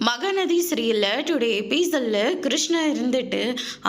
மகாநதி சீரியல்ல டுடே எபிசோட்ல கிருஷ்ணா இருந்துட்டு,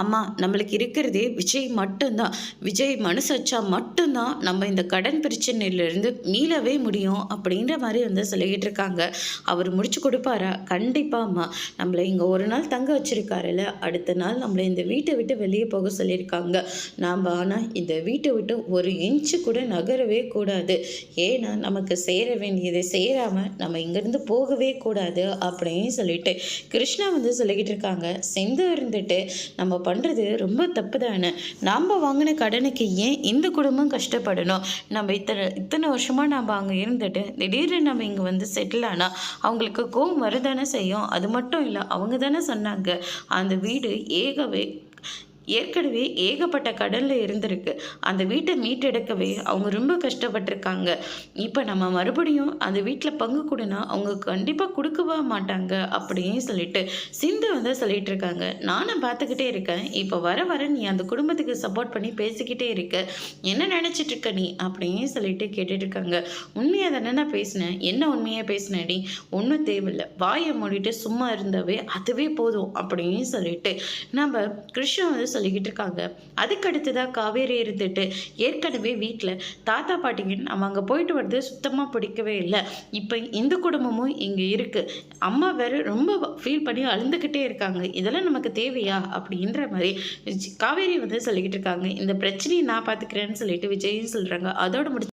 அம்மா நம்மளுக்கு இருக்கிறதே விஜய் மட்டும்தான். விஜய் மனசு வச்சா மட்டும்தான் நம்ம இந்த கடன் பிரச்சனையிலிருந்து மீளவே முடியும் அப்படின்ற மாதிரி வந்து சொல்லிக்கிட்டு இருக்காங்க. அவர் முடிச்சு கொடுப்பாரா? கண்டிப்பா அம்மா. நம்மளை இங்கே ஒரு நாள் தங்க வச்சிருக்காருல்ல, அடுத்த நாள் நம்மளை இந்த வீட்டை விட்டு வெளியே போக சொல்லியிருக்காங்க. நாம் ஆனால் இந்த வீட்டை விட்டு ஒரு இன்ச்சு கூட நகரவே கூடாது. ஏன்னா நமக்கு சேர வேண்டியதை சேராமல் நம்ம இங்கேருந்து போகவே கூடாது அப்படின்னு சொல்லிட்டு கிருஷ்ணா வந்து சொல்லிக்கிட்டு இருக்காங்க. செந்து இருந்துட்டு நம்ம பண்ணுறது ரொம்ப தப்பு தானே. நாம் வாங்கின கடனுக்கு ஏன் இந்த குடும்பம் கஷ்டப்படணும்? நம்ம இத்தனை வருஷமாக நம்ம அங்கே இருந்துட்டு திடீர்னு நம்ம இங்கே வந்து செட்டில் ஆனால் அவங்களுக்கு கோவம் வரதானே செய்யும். அது மட்டும் இல்லை, அவங்க தானே சொன்னாங்க அந்த வீடு ஏற்கனவே ஏகப்பட்ட கடலில் இருந்திருக்கு. அந்த வீட்டை மீட்டெடுக்கவே அவங்க ரொம்ப கஷ்டப்பட்டிருக்காங்க. இப்போ நம்ம மறுபடியும் அந்த வீட்டில் பங்கு கொடுனா அவங்க கண்டிப்பாக கொடுக்கவே மாட்டாங்க அப்படின்னு சொல்லிட்டு சிந்து வந்து சொல்லிட்டு இருக்காங்க. நானும் பார்த்துக்கிட்டே இருக்கேன். இப்போ வர வர நீ அந்த குடும்பத்துக்கு சப்போர்ட் பண்ணி பேசிக்கிட்டே இருக்க. என்ன நினச்சிட்டு இருக்க நீ அப்படின்னு சொல்லிட்டு கேட்டுட்டு இருக்காங்க. உண்மையாக தானே நான் பேசினேன். என்ன உண்மையாக பேசினேன் நீ? ஒன்றும் தேவையில்லை, வாயை மூடிட்டு சும்மா இருந்தாவே அதுவே போதும் அப்படின்னு சொல்லிட்டு நம்ம கிருஷ்ணா வந்து சொல்லிக்கிட்டு இருக்காங்க. அதுக்கு அடுத்ததாக காவேரி இருந்துட்டு ஏற்கனவே வீட்டில் தாத்தா பாட்டிங்க நம்ம அங்கே போயிட்டு வர்றது சுத்தமாக பிடிக்கவே இல்லை. இப்போ இந்த குடும்பமும் இங்கே இருக்குது. அம்மா வேறு ரொம்ப ஃபீல் பண்ணி அழுந்துக்கிட்டே இருக்காங்க. இதெல்லாம் நமக்கு தேவையா அப்படின்ற மாதிரி காவேரி வந்து சொல்லிக்கிட்டு இருக்காங்க. இந்த பிரச்சனையை நான் பார்த்துக்கிறேன்னு சொல்லிட்டு விஜயும் சொல்கிறாங்க. அதோட முடிச்சு